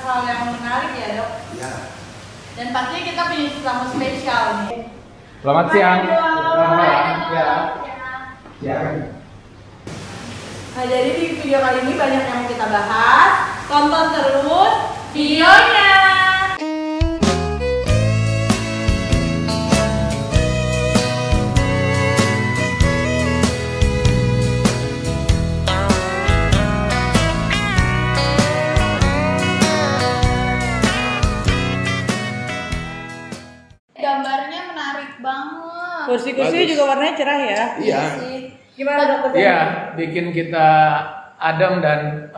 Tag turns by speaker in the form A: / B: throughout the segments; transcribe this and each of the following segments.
A: hal yang menarik ya dok.
B: Ya.
A: Dan pastinya kita punya tamu spesial nih.
C: Selamat siang.
A: Ya. Nah jadi di video kali ini banyak yang mau kita bahas. Tonton terus videonya. Gambarnya menarik banget.
D: Kursi-kursi juga warnanya cerah ya.
B: Iya.
D: Gimana dokter?
C: Iya, bikin kita adem dan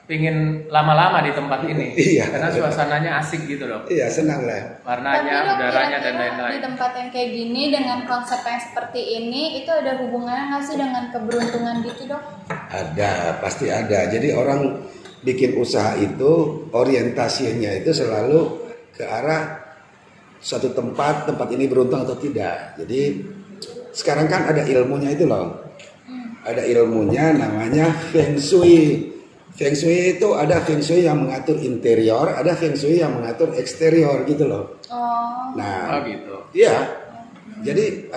C: pingin lama-lama di tempat ini.
B: Iya.
C: Karena suasananya asik gitu loh.
B: Iya, senang lah.
C: Warnanya, udaranya dan
A: Di
C: lain-lain.
A: tempat yang kayak gini dengan konsep yang seperti ini itu ada hubungannya nggak sih dengan keberuntungan gitu dok?
B: Ada, pasti ada. Jadi orang bikin usaha itu orientasinya itu selalu ke arah suatu tempat ini beruntung atau tidak. Jadi sekarang kan ada ilmunya itu loh. Ada ilmunya namanya Feng Shui. Feng Shui itu ada Feng Shui yang mengatur interior, ada Feng Shui yang mengatur eksterior gitu loh.
A: Oh.
B: Nah,
C: Oh gitu.
B: iya. Jadi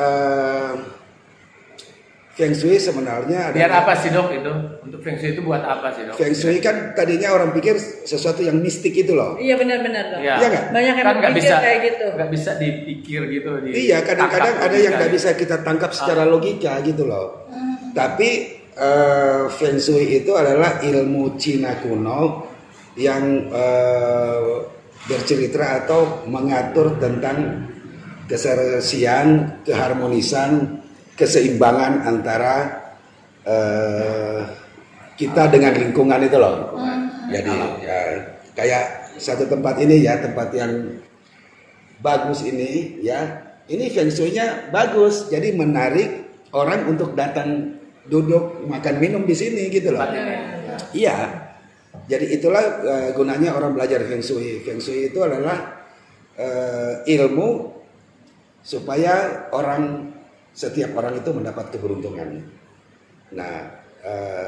B: Feng Shui sebenarnya ada.
C: Biar apa sih dok itu? Untuk Feng Shui itu buat apa sih dok?
B: Feng Shui kan tadinya orang pikir sesuatu yang mistik itu loh.
D: Iya benar-benar dok.
C: Iya.
B: Iya nggak?
D: Banyak yang
C: Kan nggak
D: berpikir
C: bisa
D: kayak gitu.
C: nggak bisa dipikir gitu.
B: Iya, kadang-kadang
C: ditangkap
B: ada yang nggak
C: logika.
B: bisa kita tangkap secara logika gitu loh. Tapi Feng Shui itu adalah ilmu Cina kuno yang bercerita atau mengatur tentang keserasian, keharmonisan, keseimbangan antara kita dengan lingkungan itu loh. Jadi ya, kayak satu tempat ini ya, tempat yang bagus ini ya, ini Feng Shui-nya bagus, jadi menarik orang untuk datang duduk makan minum di sini gitu loh. Iya. Jadi itulah gunanya orang belajar Feng Shui. Feng Shui itu adalah ilmu supaya setiap orang itu mendapat keberuntungan. Nah,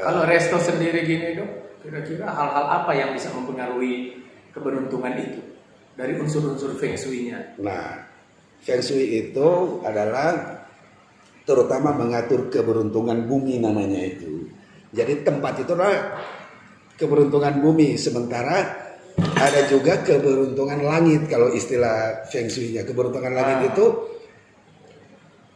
C: Kalau resto sendiri gini dok, kira-kira hal-hal apa yang bisa mempengaruhi keberuntungan itu dari unsur-unsur Feng Shui-nya?
B: Nah, Feng Shui itu adalah terutama mengatur keberuntungan bumi namanya itu. Jadi tempat itu adalah keberuntungan bumi, sementara ada juga keberuntungan langit kalau istilah Feng Shui-nya. Keberuntungan langit itu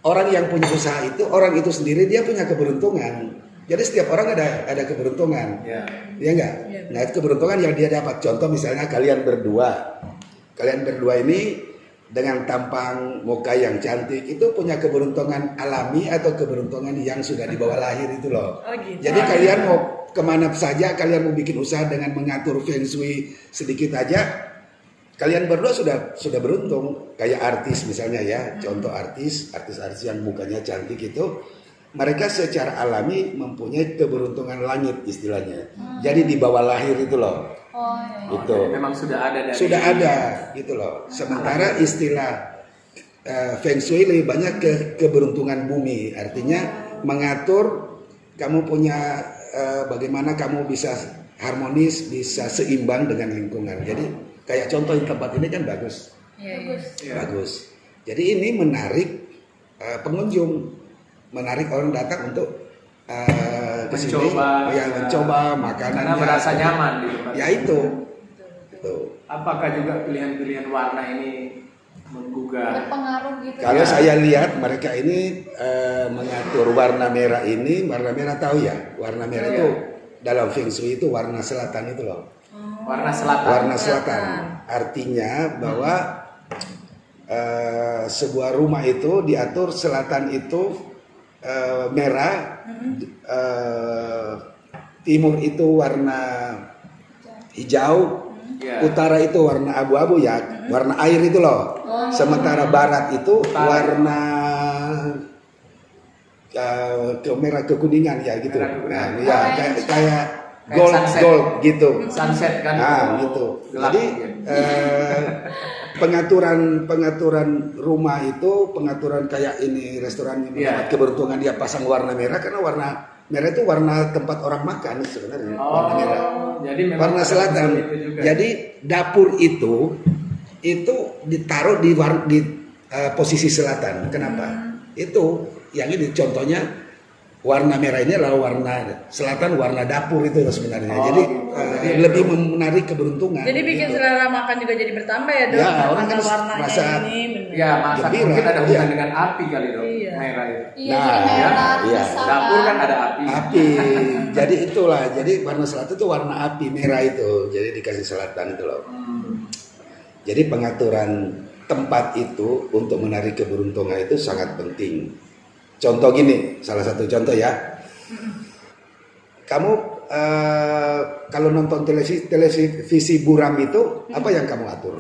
B: orang yang punya usaha itu, orang itu sendiri dia punya keberuntungan. Jadi setiap orang ada keberuntungan.
C: Ya.
B: Iya enggak? Nah, itu keberuntungan yang dia dapat. Contoh misalnya kalian berdua. Kalian berdua ini dengan tampang muka yang cantik itu punya keberuntungan alami atau keberuntungan yang sudah dibawa lahir itu loh.
D: Oh, gitu.
B: Jadi kalian mau kemana saja, kalian mau bikin usaha dengan mengatur Feng Shui sedikit aja, kalian berdua sudah beruntung. Kayak artis misalnya ya, contoh artis yang mukanya cantik itu, mereka secara alami mempunyai keberuntungan langit istilahnya. Jadi dibawa lahir itu loh.
A: Oh iya.
B: Itu
C: Jadi memang sudah ada dari
B: sudah ada gitu loh. Sementara istilah Feng Shui lebih banyak ke keberuntungan bumi, artinya mengatur kamu punya bagaimana kamu bisa harmonis, bisa seimbang dengan lingkungan. Jadi kayak contoh tempat ini kan bagus,
D: Iya.
B: bagus. Jadi ini menarik pengunjung, menarik orang datang untuk ke sini,
C: mencoba,
B: ya mencoba makanannya.
C: karena berasa nyaman di tempat.
B: Ya itu.
C: Apakah juga pilihan-pilihan warna ini menggugah?
A: Berpengaruh gitu.
B: Kalau saya lihat mereka ini mengatur warna merah ini, warna merah tahu ya? Warna merah itu dalam Feng Shui itu warna selatan itu loh.
C: Warna selatan.
B: Warna selatan. Artinya bahwa sebuah rumah itu diatur selatan itu merah, timur itu warna hijau,
C: Ya.
B: utara itu warna abu-abu ya, warna air itu loh. Sementara barat itu warna merah kekuningan ya gitu.
C: Merah
B: Nah,
C: kekuningan.
B: ya kayak gold
C: sunset.
B: gold gitu.
C: Sunset kan.
B: Nah, gitu.
C: Gelap
B: Jadi
C: mungkin.
B: pengaturan rumah itu, pengaturan kayak ini restoran yang mendapat keberuntungan dia pasang warna merah karena merah itu warna tempat orang makan sebenarnya. Warna merah.
C: Jadi memang
B: Warna selatan.
C: itu juga.
B: Jadi dapur itu ditaruh di posisi selatan. Kenapa? Itu yang ini contohnya warna merah ini adalah warna selatan, warna dapur itu sebenarnya. Jadi lebih menarik keberuntungan.
D: Jadi bikin
B: gitu.
D: selera makan juga jadi bertambah ya dok.
B: Ya, orang kan
D: warnanya
B: merasa
D: ini bener.
C: Ya, masak
B: Gembira,
C: mungkin ada hubungan
B: iya.
C: dengan api kali dong.
D: Iya.
C: Merah itu.
A: Iya,
B: Nah,
A: jadi merah,
B: iya.
A: pisau
C: Dapur kan ada api.
B: Api. Jadi itulah. Jadi warna selatan itu warna api merah itu. Jadi dikasih selatan itu loh. Jadi pengaturan tempat itu untuk menarik keberuntungan itu sangat penting. Contoh gini, salah satu contoh ya. Kamu kalau nonton televisi buram itu apa yang kamu atur?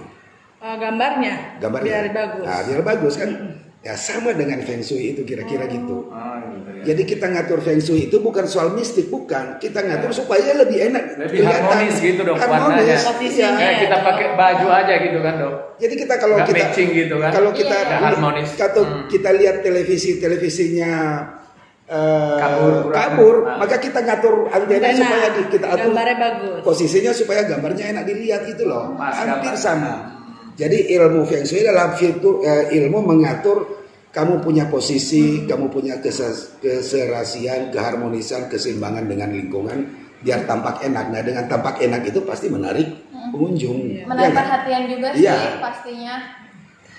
D: Gambarnya. Biar bagus.
B: Nah, biar bagus kan. Ya sama dengan Feng Shui itu kira-kira gitu.
C: Gitu ya.
B: Jadi kita ngatur Feng Shui itu bukan soal mistik, bukan. Kita ngatur supaya lebih enak,
C: Lebih harmonis gitu dong warnanya.
D: Posisinya.
C: Kayak kita pakai baju aja gitu kan dok.
B: Jadi kita kalau
C: Nggak
B: kita
C: matching gitu kan.
B: kalau kita
C: Nggak harmonis.
B: kita lihat televisinya
C: Kabur.
B: maka kita ngatur antena
D: Antena.
B: supaya kita atur
D: Gambarnya bagus.
B: posisinya supaya gambarnya enak dilihat itu loh.
C: Pas
B: Hampir
C: gambar.
B: sama. Jadi ilmu Feng Shui adalah ilmu mengatur kamu punya posisi, kamu punya keserasian, keharmonisan, keseimbangan dengan lingkungan biar tampak enak. Nah, dengan tampak enak itu pasti menarik pengunjung.
A: menarik
B: Ya nggak?
A: perhatian juga
B: Iya.
A: sih pastinya.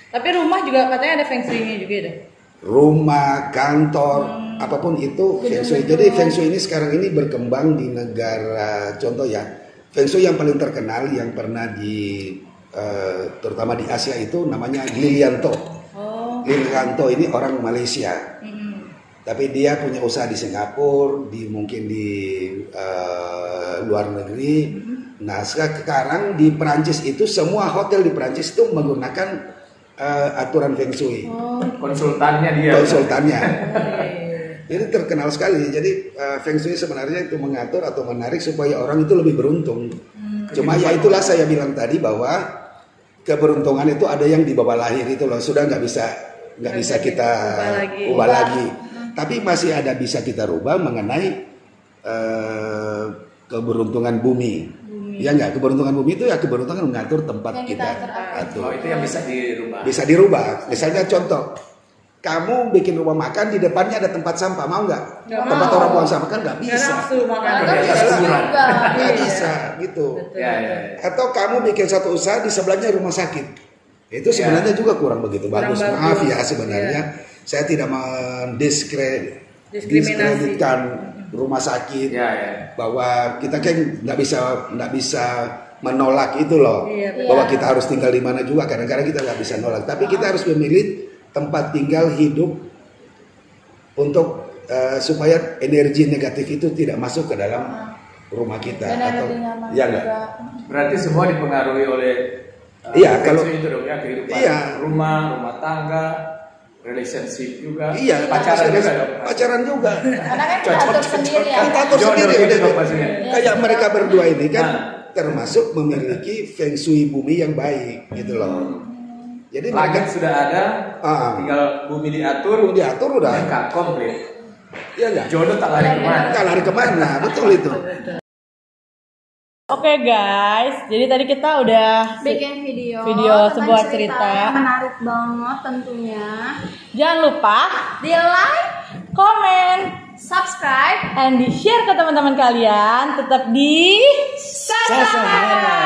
D: Tapi rumah juga katanya ada feng shui-nya juga deh.
B: Rumah, kantor, apapun itu Feng Shui. Jadi Feng Shui ini sekarang ini berkembang di negara, contoh ya, Feng Shui yang paling terkenal yang pernah terutama di Asia itu namanya Lilianto. Lilianto ini orang Malaysia. Tapi dia punya usaha di Singapura, mungkin di luar negeri. Nah, sekarang di Perancis itu semua hotel di Perancis itu menggunakan aturan Feng Shui.
C: Konsultannya dia.
B: Konsultannya. Jadi terkenal sekali. Jadi Feng Shui sebenarnya itu mengatur atau menarik supaya orang itu lebih beruntung. Cuma ya itulah saya bilang tadi bahwa keberuntungan itu ada yang di bawah lahir itu loh. Sudah nggak bisa kita ubah lagi. Tapi masih ada bisa kita rubah mengenai keberuntungan bumi. Ya enggak, keberuntungan bumi itu ya keberuntungan mengatur tempat
A: Yang kita
B: atur.
C: Oh, itu yang bisa dirubah.
B: Bisa dirubah. Misalnya contoh, kamu bikin rumah makan di depannya ada tempat sampah, mau nggak?
D: Nggak
B: Tempat
D: mau.
B: orang buang sampah kan nggak bisa.
D: Nafsu makan.
A: Atau
C: Iya,
A: bisa
C: iya.
A: juga.
B: Nggak bisa gitu.
C: Ya.
B: Atau kamu bikin satu usaha di sebelahnya rumah sakit. Itu sebenarnya juga kurang begitu bagus.
D: bagus.
B: Maaf ya sebenarnya saya tidak mendiskreditkan rumah sakit
C: Ya.
B: bahwa kita kan nggak bisa menolak itu loh.
D: Iya,
B: Bahwa kita harus tinggal di mana juga kadang-kadang kita nggak bisa nolak. Tapi kita harus memilih tempat tinggal hidup untuk supaya energi negatif itu tidak masuk ke dalam rumah kita.
A: Dan
B: Atau
A: lebih nyaman
B: ya enggak?
A: juga.
C: Berarti semua dipengaruhi oleh
B: Iya,
C: Feng
B: kalau-
C: Shui itu dong ya, kehidupan
B: Iya.
C: rumah tangga, relationship juga,
B: Iya,
C: pacaran juga dong.
B: pacaran juga.
A: Karena kan kita atur sendiri ya.
B: Kita atur
C: Jodoh
B: sendiri
C: gitu
B: udah.
C: dong maksudnya.
B: Kayak mereka berdua ini kan
C: Nah.
B: termasuk memiliki Feng Shui bumi yang baik gitu loh. Jadi
C: Langit
B: mereka
C: sudah ada,
B: Ah.
C: tinggal bumi diatur,
B: diatur udah.
C: lengkap komplit.
B: Ya enggak?
C: Jodoh tak lari kemana.
B: Nggak lari kemana, betul itu.
D: Oke guys, jadi tadi kita udah
A: Bikin video
D: Video
A: tentang
D: sebuah cerita.
A: yang menarik banget tentunya.
D: jangan lupa
A: Di like,
D: komen
A: subscribe,
D: and di share ke teman-teman kalian. Tetap di
B: Sasana.